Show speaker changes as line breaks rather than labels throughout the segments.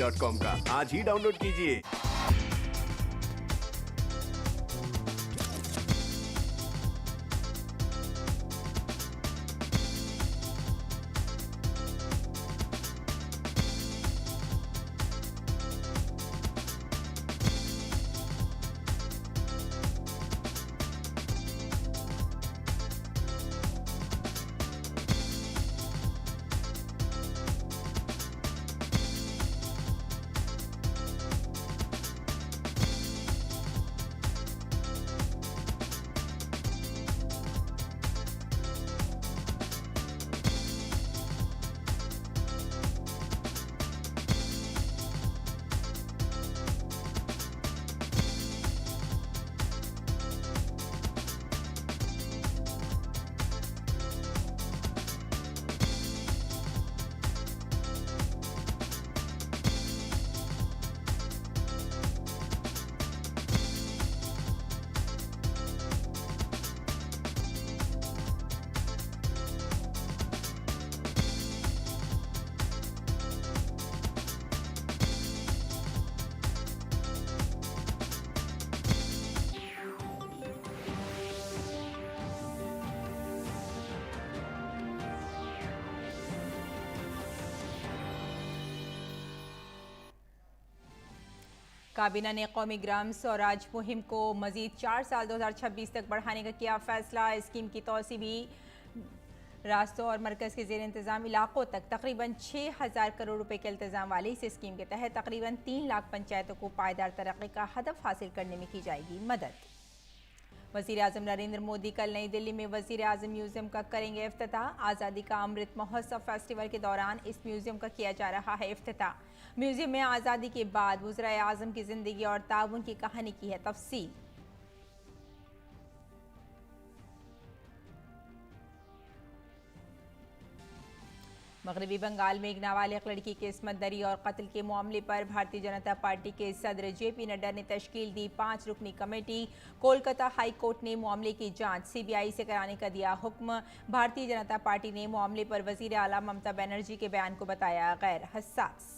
Swiggy.com का आज ही download कीजिए।
काबीना ने कौमी ग्राम स्वराज मुहिम को मजीद 4 साल 2026 तक बढ़ाने का किया फैसला। स्कीम की तौसी भी रास्तों और मरकज़ के ज़ेर इंतज़ाम इलाकों तक तकरीबन 6,000 करोड़ रुपए के इल्तज़ाम वाली इस स्कीम के तहत तकरीबन 3 लाख पंचायतों को पायदार तरक्की का हदफ हासिल करने में की जाएगी मदद। वज़ीर आज़म नरेंद्र मोदी कल नई दिल्ली में वज़ीर आज़म म्यूज़ियम का करेंगे इफ्तिताह। आज़ादी का अमृत महोत्सव फेस्टिवल के दौरान इस म्यूज़ियम का किया जा रहा है इफ्तिताह। म्यूज़ियम में आज़ादी के बाद वज़ीर आज़म की ज़िंदगी और ताउन की कहानी की है तफसील। मगरबी बंगाल में एक नाबालिग लड़की की इस्मत दरी और कत्ल के मामले पर भारतीय जनता पार्टी के सदर जेपी नड्डा ने तश्कील दी 5 रुकनी कमेटी। कोलकाता हाई कोर्ट ने मामले की जांच सीबीआई से कराने का दिया हुक्म। भारतीय जनता पार्टी ने मामले पर वजीर आला ममता बनर्जी के बयान को बताया गैर हसास।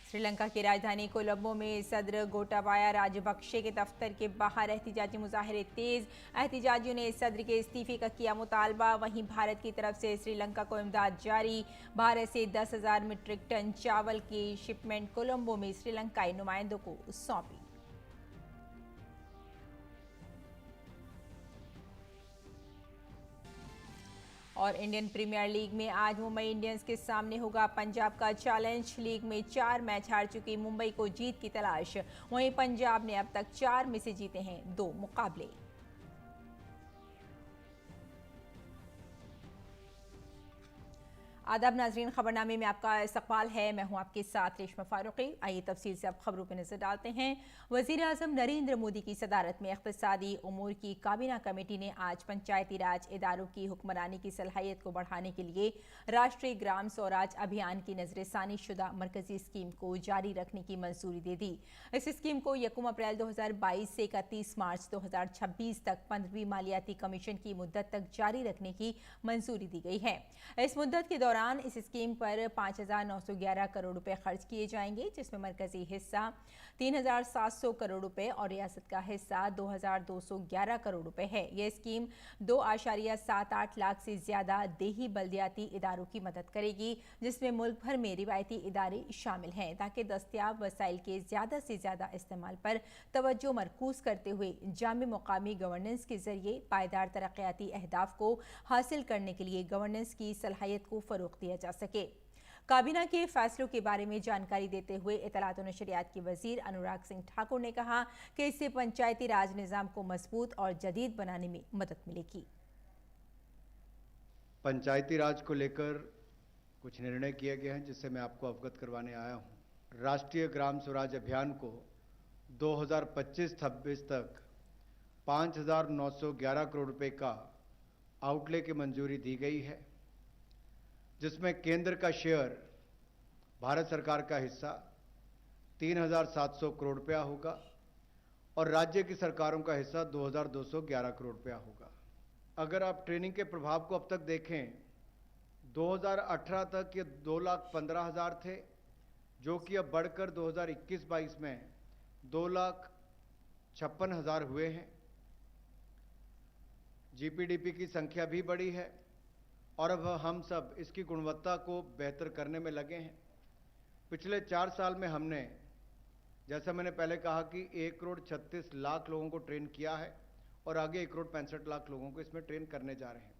श्रीलंका की राजधानी कोलंबो में सदर गोटाबाया राजपक्षे के दफ्तर के बाहर एहतिजाजी मुजाहरे तेज। एहतिजाजियों ने सदर के इस्तीफे का किया मुतालबा। वहीं भारत की तरफ से श्रीलंका को इमदाद जारी। भारत से 10,000 मीट्रिक टन चावल की शिपमेंट कोलंबो में श्रीलंकाई नुमाइंदों को सौंपी। और इंडियन प्रीमियर लीग में आज मुंबई इंडियंस के सामने होगा पंजाब का चैलेंज। लीग में 4 मैच हार चुकी मुंबई को जीत की तलाश। वहीं पंजाब ने अब तक 4 में से जीते हैं 2 मुकाबले। आदाब नाजरीन, खबरनामे में आपका इस्तकबाल है। मैं हूं आपके साथ रेशमा फारूकी। आइए तफसील से अब खबरों पर नजर डालते हैं। वज़ीर आज़म नरेंद्र मोदी की सदारत में इक़्तिसादी उमूर की काबीना कमेटी ने आज पंचायती राज इदारों की हुक्मरानी की सलाहियत को बढ़ाने के लिए राष्ट्रीय ग्राम स्वराज अभियान की नजरसानी शुदा मरकजी स्कीम को जारी रखने की मंजूरी दे दी। इस स्कीम को 1 अप्रैल 2022 से 31 मार्च 2026 तक 15वीं मालियाती कमीशन की मुद्दत तक जारी रखने की मंजूरी दी गई है। इस मुद्दत के दौरान इस स्कीम पर 5,911 करोड़ रुपए खर्च किए जाएंगे, जिसमें मरकजी हिस्सा 3,700 करोड़ रुपए और रियासत का हिस्सा 2,211 करोड़ रुपए है। यह स्कीम 2.78 लाख से ज्यादा देही बल्दियाती इदारों की मदद करेगी, जिसमें मुल्क भर में रिवायती इदारे शामिल हैं, ताकि दस्तयाब वसाइल के ज्यादा से ज्यादा इस्तेमाल पर तवज्जो मरकूज करते हुए जामी मुकामी गवर्नेंस के जरिए पायदार तरक्याती अहदाफ को हासिल करने के लिए गवर्नेंस की सलाहियत को फरोग दिया जा सके। काबीना के फैसलों के बारे में जानकारी देते हुए इत्तलात और नशरियात के वजीर अनुराग सिंह ठाकुर ने कहा कि इससे पंचायती राज निज़ाम को मजबूत और जदीद बनाने में मदद मिलेगी।
पंचायती राज को लेकर कुछ निर्णय किए गए हैं, जिससे मैं आपको अवगत करवाने आया हूं। राष्ट्रीय ग्राम स्वराज अभियान को 2025-26 तक 5,911 करोड़ रुपए का आउटले की मंजूरी दी गई है, जिसमें केंद्र का शेयर, भारत सरकार का हिस्सा 3,700 करोड़ रुपया होगा और राज्य की सरकारों का हिस्सा 2211 करोड़ रुपया होगा। अगर आप ट्रेनिंग के प्रभाव को अब तक देखें, 2018 तक ये 2,15,000 थे, जो कि अब बढ़कर 2021-22 में 2,56,000 हुए हैं। जीपीडीपी की संख्या भी बढ़ी है और अब हम सब इसकी गुणवत्ता को बेहतर करने में लगे हैं। पिछले 4 साल में हमने, जैसा मैंने पहले कहा कि 1,36,00,000 लोगों को ट्रेन किया है और आगे 1,65,00,000 लोगों को इसमें ट्रेन करने जा रहे हैं।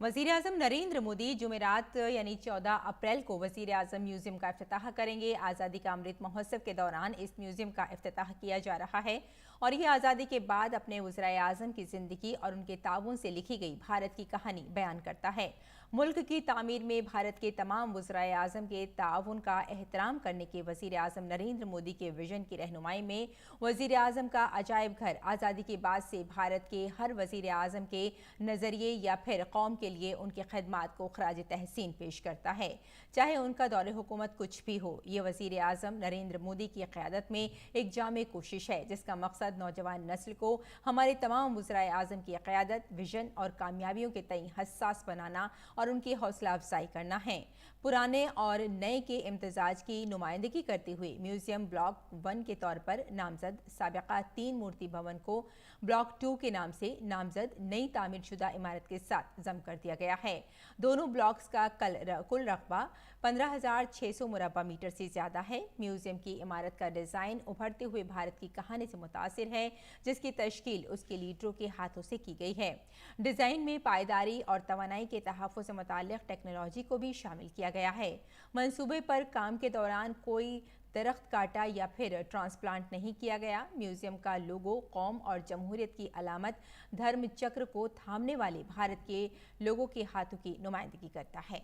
वज़ीर-ए-आज़म नरेंद्र मोदी जुमेरात यानी 14 अप्रैल को वज़ीर-ए-आज़म म्यूजियम का इफ्तिताह करेंगे। आज़ादी का अमृत महोत्सव के दौरान इस म्यूजियम का इफ्तिताह किया जा रहा है और ये आज़ादी के बाद अपने वज़ीर-ए-आज़म की ज़िंदगी और उनके ताउन से लिखी गई भारत की कहानी बयान करता है। मुल्क की तामीर में भारत के तमाम वज़ीर-ए-आज़म के ताउन का एहतराम करने के वज़ीर-ए-आज़म नरेंद्र मोदी के विजन की रहनुमाई में वज़ीर-ए-आज़म का अजायब घर आज़ादी के बाद से भारत के हर वज़ीर-ए-आज़म के नज़रिए या फिर कौम के लिए उनकी खिदमात को खराज तहसीन पेश करता है। चाहे उनका दौरे हुकूमत कुछ भी हो, ये वज़ीर-ए-आज़म नरेंद्र मोदी की क़यादत में एक जामे कोशिश है जिसका मकसद नौजवान नस्ल को हमारे तमाम वज़ीर-ए-आज़म की क़यादत, विजन और कामयाबियों के तई हसास बनाना और उनकी हौसला अफजाई करना है। पुराने और नए के इम्तिजाज की नुमाइंदगी करते हुए म्यूजियम ब्लॉक 1 के तौर पर नामजद साबिका 3 मूर्ति भवन को ब्लॉक 2 के नाम से नामजद नई तामीरशुदा इमारत के साथ जम कर दिया गया है। दोनों ब्लॉक्स का कुल रकबा 15,600 मुरब्बा मीटर से ज्यादा है। म्यूजियम की इमारत का डिजाइन उभरते हुए भारत की कहानी से मुतासिर है, जिसकी तश्कील उसके लीडरों के हाथों से की गई है। डिजाइन में पायदारी और तवानाई के तहफ़्फ़ुज़ से मुताल्लिक़ टेक्नोलॉजी को भी शामिल किया गया है। मंसूबे पर काम के दौरान कोई दरख्त काटा या फिर ट्रांसप्लांट नहीं किया गया। म्यूजियम का लोगो कौम और जमहूरियत की अलामत धर्म चक्र को थामने वाले भारत के लोगों के हाथों की नुमाइंदगी करता है।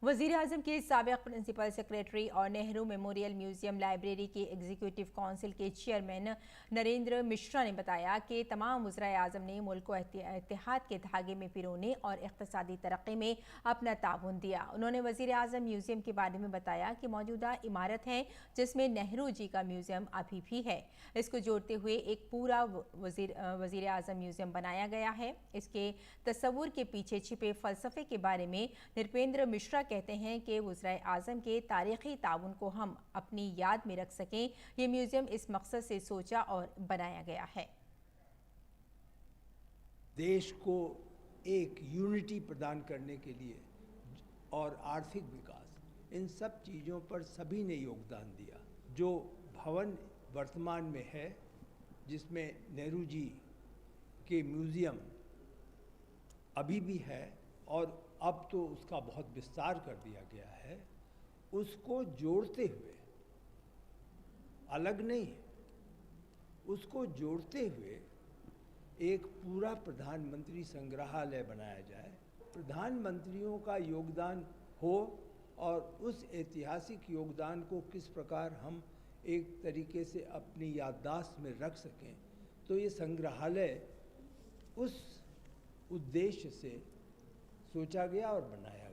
वज़ीर-ए-आज़म के साबिक़ प्रिंसिपल सेक्रेटरी और नेहरू मेमोरियल म्यूजियम लाइब्रेरी के एग्जीक्यूटिव काउंसिल के चेयरमैन नरेंद्र मिश्रा ने बताया कि तमाम वज़ीर-ए-आज़म ने मुल्क को इत्तेहाद के धागे में पिरोने और इक़्तिसादी तरक्की में अपना ताउन दिया। उन्होंने वज़ीर-ए-आज़म म्यूजियम के बारे में बताया कि मौजूदा इमारत है जिसमें नेहरू जी का म्यूजियम अभी भी है। इसको जोड़ते हुए एक पूरा वज़ीर-ए-आज़म म्यूजियम बनाया गया है। इसके तस्वुर के पीछे छिपे फ़लसफ़े के बारे में नृपेंद्र मिश्रा कहते हैं कि वज़ीर-ए-आज़म के तारीख़ी ताउन को हम अपनी याद में रख सकें, ये म्यूजियम इस मकसद से सोचा और बनाया गया है।
देश को एक यूनिटी प्रदान करने के लिए और आर्थिक विकास, इन सब चीज़ों पर सभी ने योगदान दिया। जो भवन वर्तमान में है, जिसमें नेहरू जी के म्यूज़ियम अभी भी है और अब तो उसका बहुत विस्तार कर दिया गया है, उसको जोड़ते हुए, अलग नहीं, उसको जोड़ते हुए एक पूरा प्रधानमंत्री संग्रहालय बनाया जाए, प्रधानमंत्रियों का योगदान हो और उस ऐतिहासिक योगदान को किस प्रकार हम एक तरीके से अपनी याददाश्त में रख सकें। तो ये संग्रहालय उस उद्देश्य से सोचा गया और बनाया गया।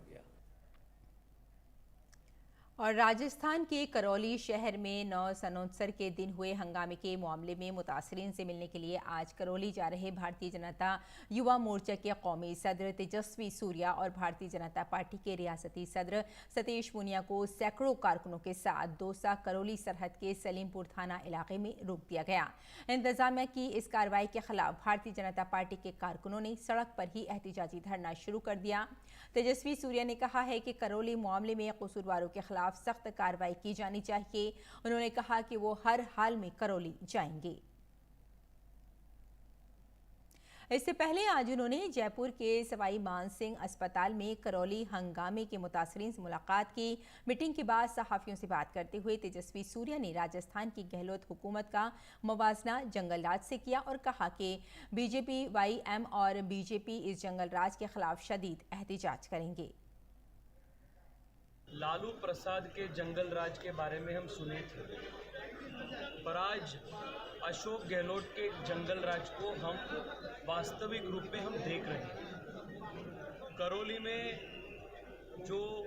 और राजस्थान के करौली शहर में 9 सनोत्सर के दिन हुए हंगामे के मामले में मुतासरीन से मिलने के लिए आज करौली जा रहे भारतीय जनता युवा मोर्चा के कौमी सदर तेजस्वी सूर्या और भारतीय जनता पार्टी के रियासती सदर सतीश पूनिया को सैकड़ों कारकुनों के साथ दौसा करौली सरहद के सलीमपुर थाना इलाके में रोक दिया गया। इंतजामिया की इस कार्रवाई के खिलाफ भारतीय जनता पार्टी के कारकुनों ने सड़क पर ही एहतजाजी धरना शुरू कर दिया। तेजस्वी सूर्या ने कहा है कि करौली मामले में कसूरवारों के खिलाफ सख्त कार्रवाई की जानी चाहिए। उन्होंने कहा कि वो हर हाल में करौली जाएंगे। इससे पहले आज उन्होंने जयपुर के सवाई मानसिंह अस्पताल में करौली हंगामे के मुतासरीन से मुलाकात की। मीटिंग के बाद सहाफ़ियों से बात करते हुए तेजस्वी सूर्या ने राजस्थान की गहलोत हुकूमत का मवाजना जंगल राज से किया और कहा कि बीजेपी, वाईएम और बीजेपी इस जंगल राज के खिलाफ शदीद एहतिजाज करेंगे।
लालू प्रसाद के जंगल राज के बारे में हम सुने थे, पर आज अशोक गहलोत के जंगल राज को हम वास्तविक रूप में हम देख रहे हैं। करौली में जो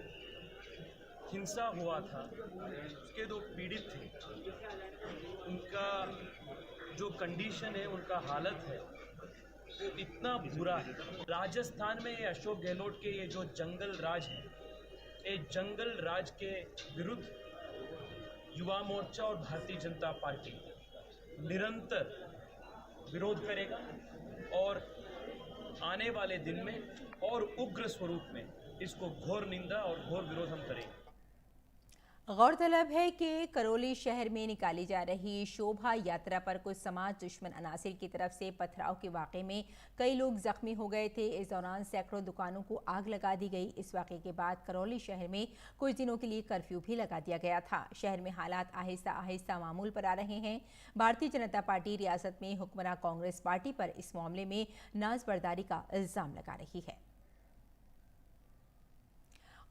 हिंसा हुआ था उसके जो पीड़ित थे उनका जो कंडीशन है, उनका हालत है वो इतना बुरा है। राजस्थान में ये अशोक गहलोत के ये जो जंगल राज है, ये जंगल राज के विरुद्ध युवा मोर्चा और भारतीय जनता पार्टी निरंतर विरोध करेगा और आने वाले दिन में और उग्र स्वरूप में इसको घोर निंदा और घोर विरोध हम करेंगे।
गौरतलब है कि करौली शहर में निकाली जा रही शोभा यात्रा पर कुछ समाज दुश्मन अनासिर की तरफ से पथराव के वाक़े में कई लोग जख्मी हो गए थे। इस दौरान सैकड़ों दुकानों को आग लगा दी गई। इस वाक़े के बाद करौली शहर में कुछ दिनों के लिए कर्फ्यू भी लगा दिया गया था। शहर में हालात आहिस्ता आहिस्ता मामूल पर आ रहे हैं। भारतीय जनता पार्टी रियासत में हुक्मरान कांग्रेस पार्टी पर इस मामले में नाज़बरदारी का इल्ज़ाम लगा रही है।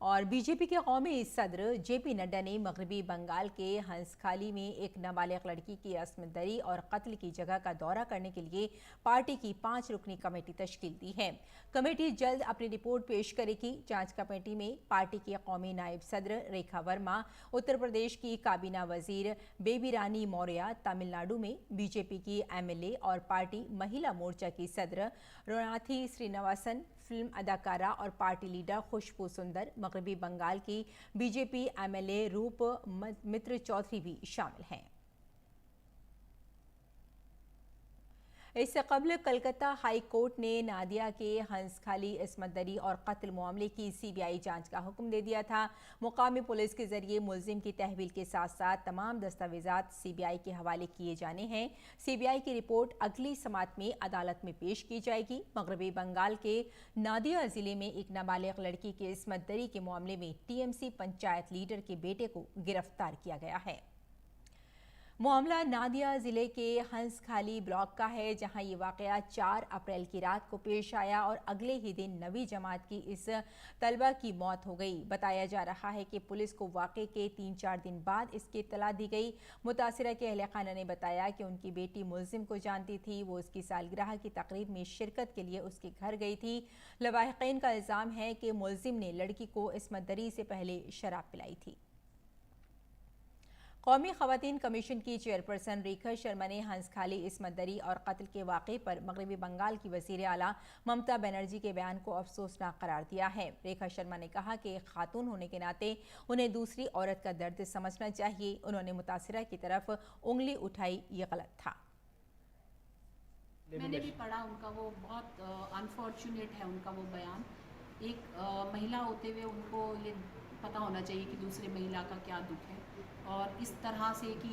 और बीजेपी के कौमी सदर जेपी नड्डा ने मगरबी बंगाल के हंसखाली में एक नाबालिग लड़की की असमत दरी और कत्ल की जगह का दौरा करने के लिए पार्टी की 5 रुकनी कमेटी तश्कील दी है। कमेटी जल्द अपनी रिपोर्ट पेश करेगी। जांच कमेटी में पार्टी की कौमी नायब सदर रेखा वर्मा, उत्तर प्रदेश की काबीना वजीर बेबी रानी मौर्य, तमिलनाडु में बीजेपी की MLA और पार्टी महिला मोर्चा की सदर रोनाथी श्रीनिवासन, फिल्म अदाकारा और पार्टी लीडर खुशबू सुंदर, मगरबी बंगाल की बीजेपी MLA रूप मित्र चौधरी भी शामिल हैं। इससे कबल कलकत्ता हाई कोर्ट ने नादिया के हंसखाली इस्मत दरी और कत्ल मामले की CBI जांच का हुक्म दे दिया था। मुकामी पुलिस के जरिए मुलजिम की तहवील के साथ साथ तमाम दस्तावेजात CBI के हवाले किए जाने हैं। CBI की रिपोर्ट अगली समात में अदालत में पेश की जाएगी। मगरबी बंगाल के नादिया जिले में एक नाबालिग लड़की की इस्मत दरी के मामले में TMC पंचायत लीडर के बेटे को गिरफ्तार किया गया है। मामला नादिया जिले के हंसखाली ब्लॉक का है, जहां ये वाकया 4 अप्रैल की रात को पेश आया और अगले ही दिन 9वीं जमात की इस तलबा की मौत हो गई। बताया जा रहा है कि पुलिस को वाकये के 3-4 दिन बाद इसकी इत्तला दी गई। मुतासिरा के अहले खाना ने बताया कि उनकी बेटी मुलजिम को जानती थी। वो उसकी सालगिरह की तकरीब में शिरकत के लिए उसके घर गई थी। लवाहिकीन का इल्ज़ाम है कि मुलजिम ने लड़की को इस्मत दरी से पहले शराब पिलाई थी। कौमी खवातीन कमीशन की चेयरपर्सन रेखा शर्मा ने हंसखाली इस्मत दरी और कत्ल के वाक़े पर मगरबी बंगाल की वज़ीर आला ममता बनर्जी के बयान को अफसोसनाक करार दिया है। रेखा शर्मा ने कहा कि एक खातून होने के नाते उन्हें दूसरी औरत का दर्द समझना चाहिए। उन्होंने मुतासिरा की तरफ उंगली उठाई, ये गलत था।
मैंने भी पढ़ा उनका, वो बहुत अनफॉर्चुनेट है उनका वो बयान। एक महिला होते हुए उनको ये पता होना चाहिए कि दूसरे महिला का क्या दुख है, और इस तरह से कि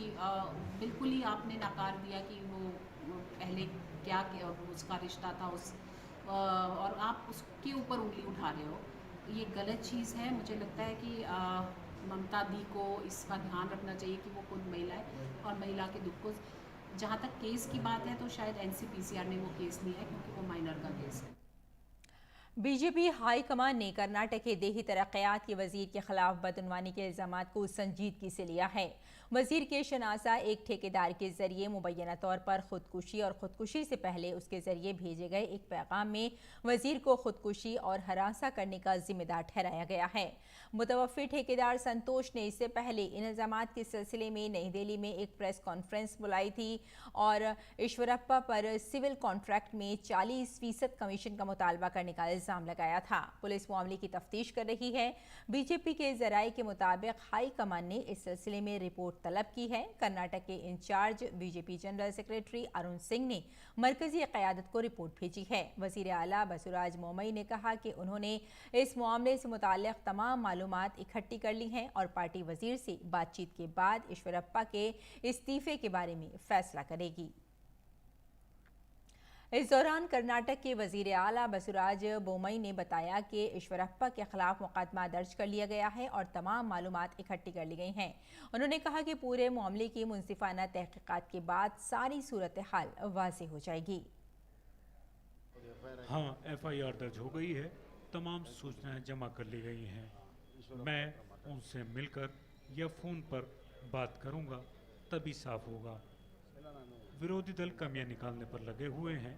बिल्कुल ही आपने नकार दिया कि वो पहले क्या उसका रिश्ता था और आप उसके ऊपर उंगली उठा रहे हो, ये गलत चीज़ है। मुझे लगता है कि ममता दी को इसका ध्यान रखना चाहिए कि वो खुद महिला है और महिला के दुख को, जहाँ तक केस की बात है तो शायद NCPCR ने वो केस लिया है क्योंकि वो माइनर का केस है।
बीजेपी हाईकमान ने कर्नाटक के देही तरक्यात के वजीर के खिलाफ बदउनवानी के इल्जामात को संजीदगी से लिया है। वजीर के शनासा एक ठेकेदार के जरिए मुबैना तौर पर खुदकुशी और खुदकुशी से पहले उसके जरिए भेजे गए एक पैगाम में वजीर को खुदकुशी और हरासा करने का जिम्मेदार ठहराया गया है। मुतवफ़्फ़ी ठेकेदार संतोष ने इससे पहले इन इल्जामात के सिलसिले में नई दिल्ली में एक प्रेस कॉन्फ्रेंस बुलाई थी और ईश्वरप्पा पर सिविल कॉन्ट्रैक्ट में 40% कमीशन का मुतालबा करने का इल्जाम लगाया था। पुलिस मामले की तफ्तीश कर रही है। बीजेपी के जराये के मुताबिक हाई कमान ने इस सिलसिले में रिपोर्ट तलब की है। कर्नाटक के incharge BJP general secretary Arun Singh ने मरकजी क़यादत को रिपोर्ट भेजी है। वज़ीर आला बसुराज मोमई ने कहा कि उन्होंने इस मामले से मुताल्लिक़ तमाम मालूमात इकट्ठी कर ली हैं और पार्टी वज़ीर से बातचीत के बाद ईश्वरप्पा के इस्तीफ़े के बारे में फैसला करेगी। इस दौरान कर्नाटक के वजीर आला बसुराज बोमई ने बताया कि ईश्वरप्पा के खिलाफ मुकदमा दर्ज कर लिया गया है और तमाम मालूमात इकट्ठी कर ली गई हैं। उन्होंने कहा कि पूरे मामले की मुंसिफाना तहकीकात के बाद सारी सूरत हाल वाज़ेह हो जाएगी।
हाँ, FIR दर्ज हो गई है, तमाम सूचनाएं जमा कर ली गई हैं। मैं उनसे मिलकर या फ़ोन पर बात करूंगा, तभी साफ होगा। विरोधी दल कमियां निकालने पर लगे हुए हैं।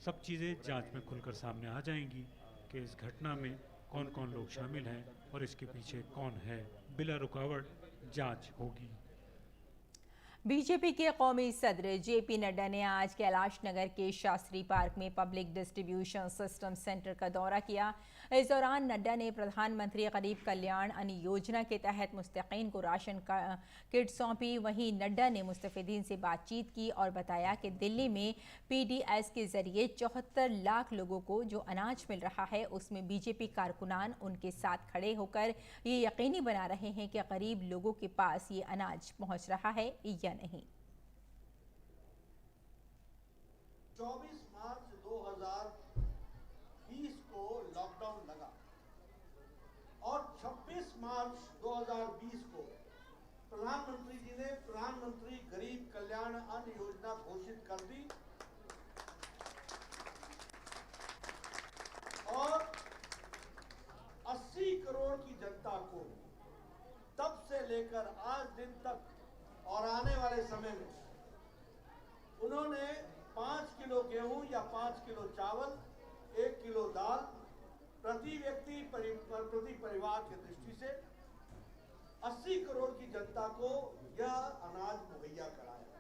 सब चीज़ें जांच में खुलकर सामने आ जाएंगी कि इस घटना में कौन कौन लोग शामिल हैं और इसके पीछे कौन है, बिला रुकावट जांच होगी।
बीजेपी के कौमी सदर जेपी नड्डा ने आज कैलाश नगर के शास्त्री पार्क में पब्लिक डिस्ट्रीब्यूशन सिस्टम सेंटर का दौरा किया। इस दौरान नड्डा ने प्रधानमंत्री गरीब कल्याण अन्न योजना के तहत मुस्तकीन को राशन किट सौंपी। वहीं नड्डा ने मुस्तफिदीन से बातचीत की और बताया कि दिल्ली में पीडीएस के जरिए 74 लाख लोगों को जो अनाज मिल रहा है, उसमें बीजेपी कारकुनान उनके साथ खड़े होकर ये यकीनी बना रहे हैं कि गरीब लोगों के पास ये अनाज पहुंच रहा है या नहीं।
24 मार्च 2020 को लॉकडाउन लगा और 26 मार्च 2020 को प्रधानमंत्री जी ने प्रधानमंत्री गरीब कल्याण अन्न योजना घोषित कर दी और 80 करोड़ की जनता को तब से लेकर आज दिन तक और आने वाले समय में उन्होंने 5 किलो गेहूं या 5 किलो चावल, 1 किलो दाल प्रति व्यक्ति प्रति परिवार की दृष्टि से 80 करोड़ की जनता को यह अनाज मुहैया कराया।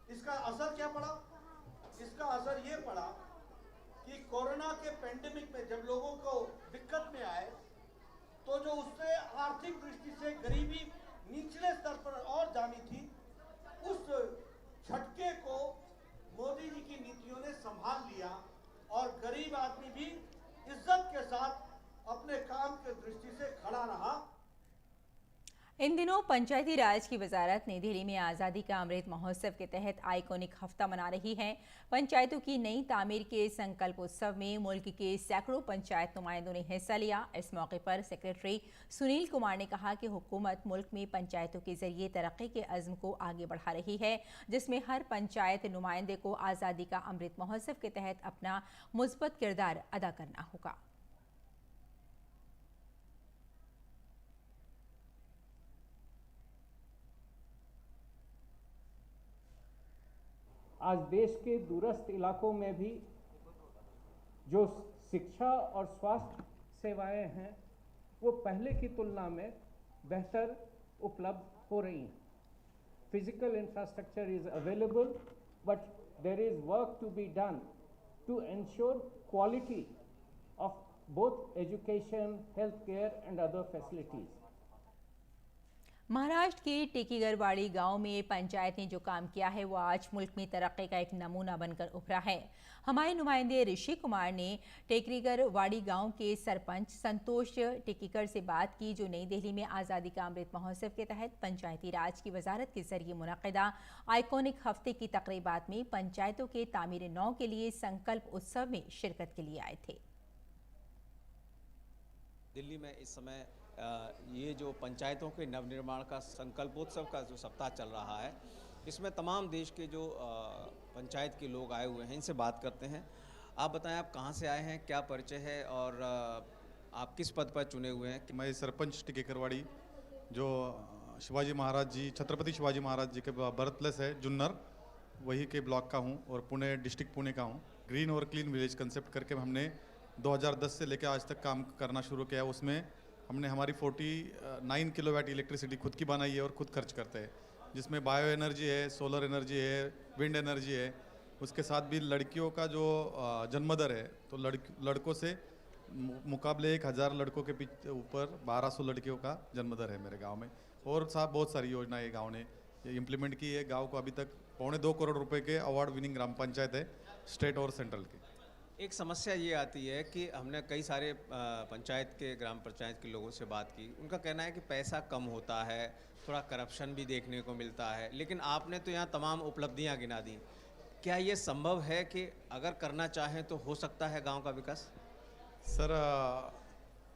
इसका असर क्या पड़ा? इसका असर ये पड़ा कि कोरोना के पेंडेमिक में जब लोगों को दिक्कत में आए तो जो उससे आर्थिक दृष्टि से गरीबी निचले स्तर पर और जानी थी, उस झटके को मोदी जी की नीतियों ने संभाल लिया और गरीब आदमी भी इज्जत के साथ अपने काम के दृष्टि से खड़ा रहा।
इन दिनों पंचायती राज की वजारत नई दिल्ली में आज़ादी का अमृत महोत्सव के तहत आइकॉनिक हफ्ता मना रही है। पंचायतों की नई तामीर के संकल्प उत्सव में मुल्क के सैकड़ों पंचायत नुमाइंदों ने हिस्सा लिया। इस मौके पर सेक्रेटरी सुनील कुमार ने कहा कि हुकूमत मुल्क में पंचायतों के जरिए तरक्की के अज़्म को आगे बढ़ा रही है, जिसमें हर पंचायत नुमाइंदे को आज़ादी का अमृत महोत्सव के तहत अपना मुस्बत किरदार अदा करना होगा।
आज देश के दूरस्थ इलाकों में भी जो शिक्षा और स्वास्थ्य सेवाएं हैं वो पहले की तुलना में बेहतर उपलब्ध हो रही हैं। Physical infrastructure is available, but there is work to be done to ensure quality of both education, health care and other facilities.
Maharashtra के टेकीगरवाड़ी गांव में पंचायत ने जो काम किया है वो आज मुल्क में तरक्की का एक नमूना बनकर उभरा है। हमारे नुमाइंदे ऋषि कुमार ने टेकीगरवाड़ी गांव के सरपंच संतोष टेकीकर से बात की, जो नई दिल्ली में आज़ादी का अमृत महोत्सव के तहत पंचायती राज की वजारत के जरिए मुनक़िदा आइकॉनिक हफ्ते की तकरीबात में पंचायतों के तामीर नौ के लिए संकल्प उत्सव में शिरकत के लिए आए थे।
दिल्ली में इस समय ये जो पंचायतों के नवनिर्माण का संकल्पोत्सव का जो सप्ताह चल रहा है, इसमें तमाम देश के जो पंचायत के लोग आए हुए हैं, इनसे बात करते हैं। आप बताएं, आप कहाँ से आए हैं, क्या परिचय है और आप किस पद पर चुने हुए हैं?
मैं सरपंच टेकेकरवाड़ी, जो शिवाजी महाराज जी, छत्रपति शिवाजी महाराज जी के बर्थ प्लेस है जुन्नर, वही के ब्लॉक का हूँ और पुणे डिस्ट्रिक्ट पुणे का हूँ। ग्रीन और क्लीन विलेज कंसेप्ट करके हमने 2010 से लेकर आज तक काम करना शुरू किया है। उसमें हमने हमारी 49 किलोवाट इलेक्ट्रिसिटी खुद की बनाई है और खुद खर्च करते हैं, जिसमें बायो एनर्जी है, सोलर एनर्जी है, विंड एनर्जी है। उसके साथ भी लड़कियों का जो जन्मदर है, तो लड़कों से मुकाबले 1000 लड़कों के ऊपर 1200 लड़कियों का जन्मदर है मेरे गांव में। और साथ बहुत सारी योजनाएं गांव ने इम्प्लीमेंट की है। गांव को अभी तक 2.25 करोड़ रुपए के अवार्ड विनिंग ग्राम पंचायत है, स्टेट और सेंट्रल की।
एक समस्या ये आती है कि हमने कई सारे पंचायत के ग्राम पंचायत के लोगों से बात की, उनका कहना है कि पैसा कम होता है, थोड़ा करप्शन भी देखने को मिलता है, लेकिन आपने तो यहाँ तमाम उपलब्धियाँ गिना दी। क्या ये संभव है कि अगर करना चाहें तो हो सकता है गांव का विकास?
सर,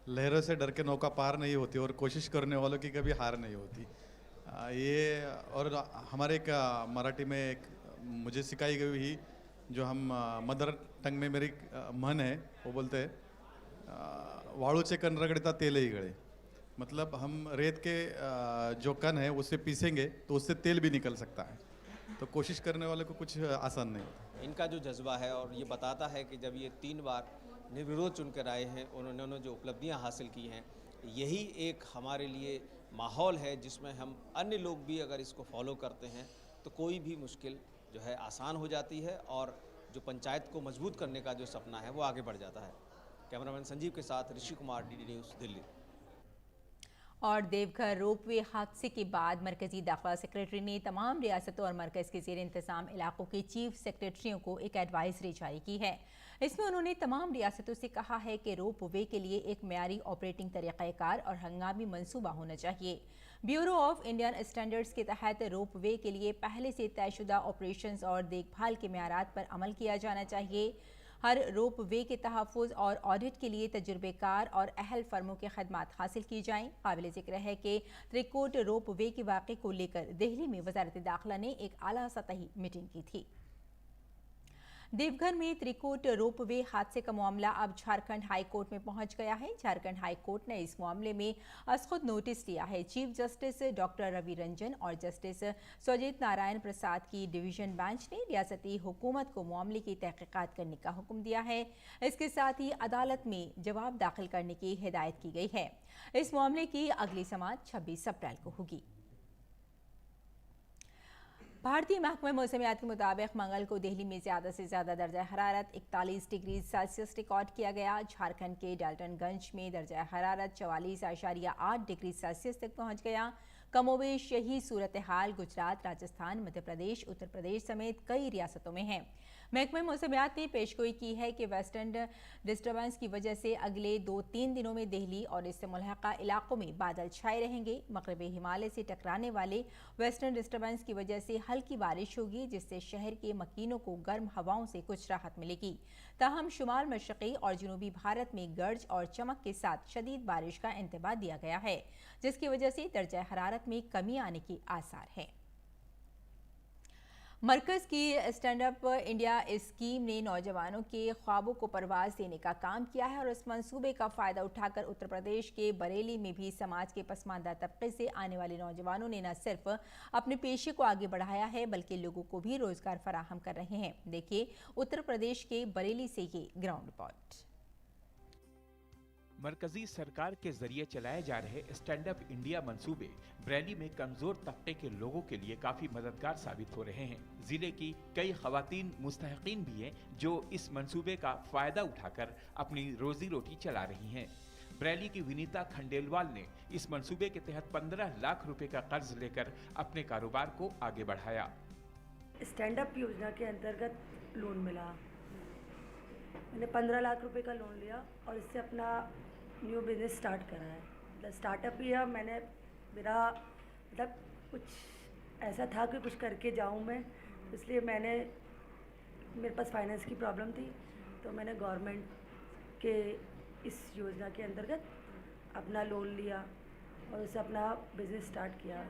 लहरों से डर के नौका पार नहीं होती और कोशिश करने वालों की कभी हार नहीं होती। ये और हमारे एक मराठी में एक मुझे सिखाई गई हुई, जो हम मदर टंग में मेरी मन है, वो बोलते हैं वाळूचे कण रगड़ता तेल ही गड़े। मतलब हम रेत के जो कण है उससे पीसेंगे तो उससे तेल भी निकल सकता है। तो कोशिश करने वाले को कुछ आसान नहीं होता।
इनका जो जज्बा है और ये बताता है कि जब ये 3 बार निर्विरोध चुनकर आए हैं, उन्होंने जो उपलब्धियां हासिल की हैं, यही एक हमारे लिए माहौल है जिसमें हम अन्य लोग भी अगर इसको फॉलो करते हैं तो कोई भी मुश्किल जो है आसान हो जाती है और जो पंचायत को मजबूत करने का जो सपना है वो आगे बढ़ जाता है। कैमरामैन संजीव के साथ ऋषि कुमार, डीडी न्यूज़, दिल्ली।
और देवघर रोपवे हादसे के बाद मरकजी दाखिला सेक्रेटरी ने तमाम रियासतों और मरकज़ के ज़ेर इंतज़ाम इलाकों के चीफ सेक्रेटरियों को एक एडवाइजरी जारी की है। इसमें उन्होंने तमाम रियासतों से कहा है कि रोपवे के लिए एक मेयारी ऑपरेटिंग तरीक़ाकार और हंगामी मंसूबा होना चाहिए। ब्यूरो ऑफ इंडियन स्टैंडर्ड्स के तहत रोपवे के लिए पहले से तयशुदा ऑपरेशंस और देखभाल के मेयारात पर अमल किया जाना चाहिए। हर रोपवे के तहफ़्फ़ुज़ और ऑडिट के लिए तजुर्बेकार और अहल फर्मों के खदमात हासिल की जाएँ। काबिल ज़िक्र है कि त्रिकुट रोपवे के वाक़े को लेकर दिल्ली में वज़ारत दाखिला ने एक आला सतही मीटिंग की थी। देवघर में त्रिकुट रोपवे हादसे का मामला अब झारखंड हाई कोर्ट में पहुंच गया है। झारखंड हाई कोर्ट ने इस मामले में खुद नोटिस लिया है। Chief justice doctor Ravi Ranjan और जस्टिस सुजीत नारायण प्रसाद की डिवीजन बेंच ने रियासती हुकूमत को मामले की तहकीकात करने का हुक्म दिया है। इसके साथ ही अदालत में जवाब दाखिल करने की हिदायत की गई है। इस मामले की अगली समाअत 26 अप्रैल को होगी। भारतीय महकमा मौसमियात के मुताबिक मंगल को दिल्ली में ज़्यादा से ज़्यादा दर्जा हरारत 41 डिग्री सेल्सियस रिकॉर्ड किया गया। झारखंड के डाल्टनगंज में दर्जा हरारत 44.8 डिग्री सेल्सियस तक पहुंच गया। कमोबेश यही सूरत हाल गुजरात, राजस्थान, मध्य प्रदेश, उत्तर प्रदेश समेत कई रियासतों में है। महकमा मौसमियात ने पेशगोई की है कि वेस्टर्न डिस्टर्बेंस की वजह से अगले 2-3 दिनों में दिल्ली और इससे मुल्हक़ा इलाकों में बादल छाए रहेंगे। मग़रिबी हिमालय से टकराने वाले वेस्टर्न डिस्टर्बेंस की वजह से हल्की बारिश होगी, जिससे शहर के मकीनों को गर्म हवाओं से कुछ राहत मिलेगी। ताहम शुमाल मशरक़ी और जनूबी भारत में गर्ज और चमक के साथ शदीद बारिश का इंतबाह दिया गया है, जिसकी वजह से दर्जा हरारत में कमी आने के आसार हैं। मरकज़ की स्टैंड अप इंडिया स्कीम ने नौजवानों के ख्वाबों को परवाज़ देने का काम किया है और इस मंसूबे का फ़ायदा उठाकर उत्तर प्रदेश के बरेली में भी समाज के पसमानदा तबके से आने वाले नौजवानों ने न सिर्फ अपने पेशे को आगे बढ़ाया है बल्कि लोगों को भी रोज़गार फराहम कर रहे हैं। देखिए उत्तर प्रदेश के बरेली से ये ग्राउंड रिपोर्ट।
मरकजी सरकार के जरिए चलाए जा रहे स्टैंड अप इंडिया मंसूबे बरेली में कमजोर तबके के लोगों के लिए काफी मददगार साबित हो रहे हैं। जिले की कई खवातीन मुस्तहिकीन भी हैं जो इस मंसूबे का फायदा उठाकर अपनी रोजी रोटी चला रही हैं। बरेली की विनीता खंडेलवाल ने इस मंसूबे के तहत 15 लाख रुपए का कर्ज लेकर अपने कारोबार को आगे बढ़ाया।
स्टैंड अप योजना के अंतर्गत लोन मिला, मैंने 15 लाख रुपए का लोन लिया और इससे अपना न्यू बिज़नेस स्टार्ट करा है। मतलब स्टार्टअप ही है। मेरा मतलब कुछ ऐसा था कि कुछ करके जाऊं मैं, इसलिए मेरे पास फाइनेंस की प्रॉब्लम थी, तो मैंने गवर्नमेंट के इस योजना के अंतर्गत अपना लोन लिया और उससे अपना बिज़नेस स्टार्ट किया।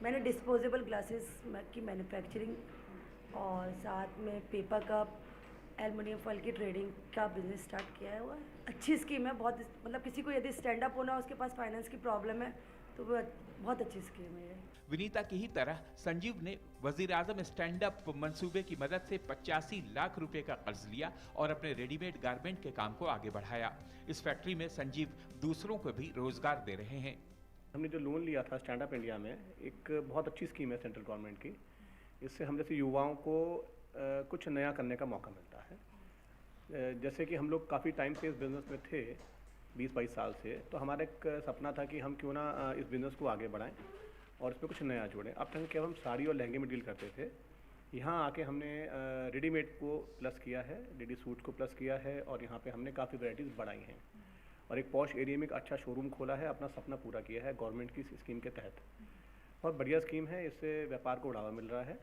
मैंने डिस्पोजेबल ग्लासेस की मैन्युफैक्चरिंग और साथ में पेपर कप, एल्युमिनियम फॉयल की ट्रेडिंग का बिजनेस स्टार्ट किया हुआ है। अच्छी स्कीम है, बहुत मतलब किसी को यदि स्टैंड अप होना, उसके पास फाइनेंस की प्रॉब्लम है तो वो बहुत अच्छी स्कीम है।
विनीता की ही तरह संजीव ने वजीर आजम स्टैंड अप मंसूबे की मदद से 85 लाख रुपए का कर्ज लिया और अपने रेडीमेड गारमेंट के काम को आगे बढ़ाया। इस फैक्ट्री में संजीव दूसरों को भी रोजगार दे रहे हैं।
हमने जो लोन लिया था स्टैंड अप इंडिया में, एक बहुत अच्छी स्कीम है सेंट्रल गवर्नमेंट की। इससे हम जैसे युवाओं को कुछ नया करने का मौका मिलता है। जैसे कि हम लोग काफ़ी टाइम से इस बिज़नेस में थे, 20-22 साल से, तो हमारा एक सपना था कि हम क्यों ना इस बिज़नेस को आगे बढ़ाएं और इसमें कुछ नया जोड़ें। अब तक केवल हम साड़ी और लहंगे में डील करते थे, यहाँ आके हमने रेडीमेड को प्लस किया है, रेडी सूट को प्लस किया है और यहाँ पे हमने काफ़ी वैराइटीज़ बढ़ाई हैं और एक पॉश एरिया में एक अच्छा शोरूम खोला है, अपना सपना पूरा किया है गवर्नमेंट की स्कीम के तहत। बहुत बढ़िया स्कीम है, इससे व्यापार को बढ़ावा मिल रहा है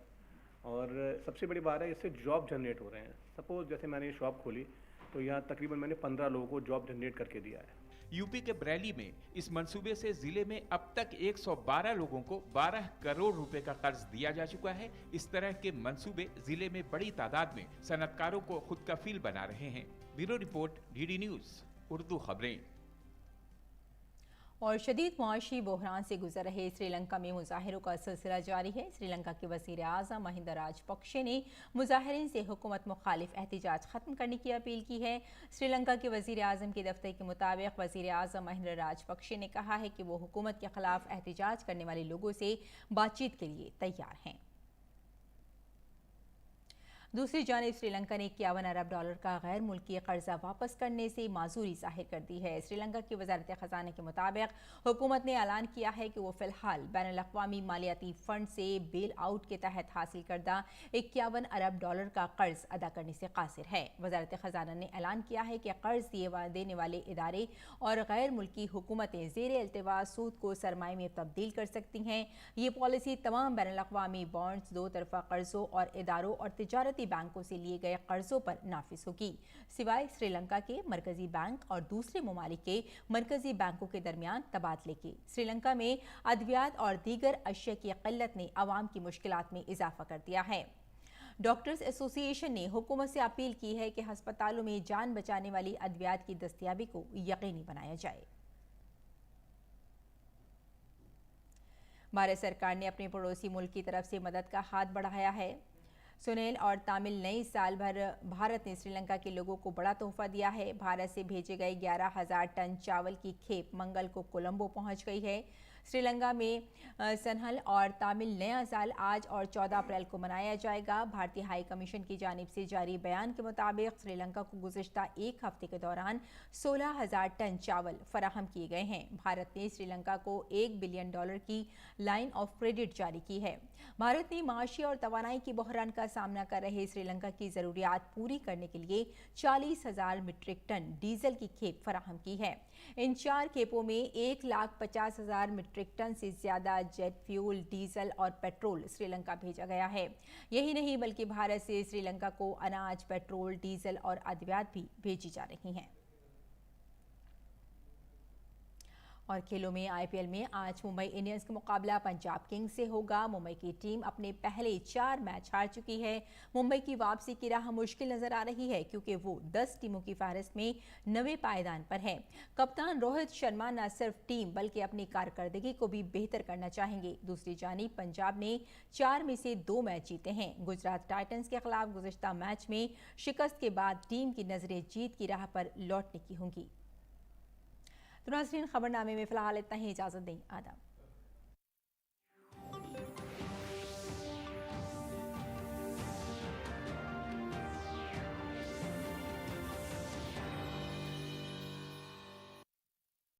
और सबसे बड़ी बात है इससे जॉब जनरेट हो रहे हैं। सपोज जैसे मैंने ये शॉप खोली तो यहाँ तकरीबन मैंने 15 लोगों को जॉब जनरेट करके दिया है।
यूपी के बरेली में इस मंसूबे से जिले में अब तक 112 लोगों को 12 करोड़ रुपए का कर्ज दिया जा चुका है। इस तरह के मंसूबे जिले में बड़ी तादाद में सनतकारों को खुद कफील बना रहे हैं। Bureau report, DD news, Urdu खबरें।
और शदीद मुआशी बहरान से गुजर रहे श्रीलंका में मुजाहिरों का सिलसिला जारी है। श्रीलंका के वज़ीर आज़म महिंदा राजपक्षे ने मुजाहिरीन से हुकूमत मुखालिफ एहतिजाज खत्म करने की अपील की है। श्रीलंका के वज़ीर आज़म के दफ्तर के मुताबिक वज़ीर आज़म महिंदा राजपक्षे ने कहा है कि वो हुकूमत के खिलाफ एहतिजाज करने वाले लोगों से बातचीत के लिए तैयार हैं। दूसरी जानिब श्रीलंका ने $51 अरब का गैर मुल्की कर्जा वापस करने से माजूरी जाहिर कर दी है। श्रीलंका की वजारत खजाना के मुताबिक हुकूमत ने ऐलान किया है कि वो फिलहाल बैनुल-अक़वामी मालियाती फंड से बेल आउट के तहत हासिल करदा $51 अरब का कर्ज अदा करने से कासिर है। वजारत खजाना ने ऐलान किया है कि कर्ज देने वाले इदारे और गैर मुल्की हुकूमतें ज़ेर इल्तिवा सूद को सरमाए में तब्दील कर सकती हैं। ये पॉलिसी तमाम बैनुल-अक़वामी बॉन्ड्स, दो तरफा कर्जों और इदारों और तिजारती बैंकों से लिए गए कर्जों पर नाफिज होगी, सिवाय श्रीलंका के मरकजी बैंक और दूसरे ममालिक के मरकजी बैंकों के दरमियान तबादले के। श्रीलंका में अद्वियात और दीगर अशिया की किल्लत ने आवाम की मुश्किलात में इजाफा कर दिया है। डॉक्टर्स एसोसिएशन ने हुकूमत से अपील की है कि अस्पतालों में जान बचाने वाली अद्वियात की दस्तयाबी को यकीनी बनाया जाए। भारत सरकार ने अपने पड़ोसी मुल्क की तरफ से मदद का हाथ बढ़ाया है। सुनेल और तामिल नई साल भर भारत ने श्रीलंका के लोगों को बड़ा तोहफा दिया है। भारत से भेजे गए 11,000 टन चावल की खेप मंगल को कोलंबो पहुंच गई है। श्रीलंका में सनहल और तामिल नया साल आज और 14 अप्रैल को मनाया जाएगा। भारतीय हाई कमीशन की जानिब से जारी बयान के मुताबिक श्रीलंका को गुज़िश्ता एक हफ्ते के दौरान 16,000 टन चावल फराहम किए गए हैं। भारत ने श्रीलंका को $1 बिलियन की लाइन ऑफ क्रेडिट जारी की है। भारत ने माशी और तवानाई की बहरान का सामना कर रहे श्रीलंका की ज़रूरियात पूरी करने के लिए 40,000 मीट्रिक टन डीजल की खेप फराहम की है। इन 4 खेपों में 1,50,000 मीट्रिक टन से ज़्यादा जेट फ्यूल, डीजल और पेट्रोल श्रीलंका भेजा गया है। यही नहीं बल्कि भारत से श्रीलंका को अनाज, पेट्रोल, डीजल और अद्वियात भी भेजी जा रही हैं। और खेलों में आईपीएल में आज मुंबई इंडियंस का मुकाबला पंजाब किंग्स से होगा। मुंबई की टीम अपने पहले 4 मैच हार चुकी है। मुंबई की वापसी की राह मुश्किल नजर आ रही है क्योंकि वो 10 टीमों की फहरिस्त में 9वें पायदान पर है। कप्तान रोहित शर्मा न सिर्फ टीम बल्कि अपनी कारकर्दगी को भी बेहतर करना चाहेंगे। दूसरी जानिब पंजाब ने 4 में से 2 मैच जीते हैं। गुजरात टाइटंस के खिलाफ गुज़िश्ता मैच में शिकस्त के बाद टीम की नजरें जीत की राह पर लौटने की होंगी। तो नाज़रीन, खबरनामे में फिलहाल इतना ही। इजाज़त दें। आदाब।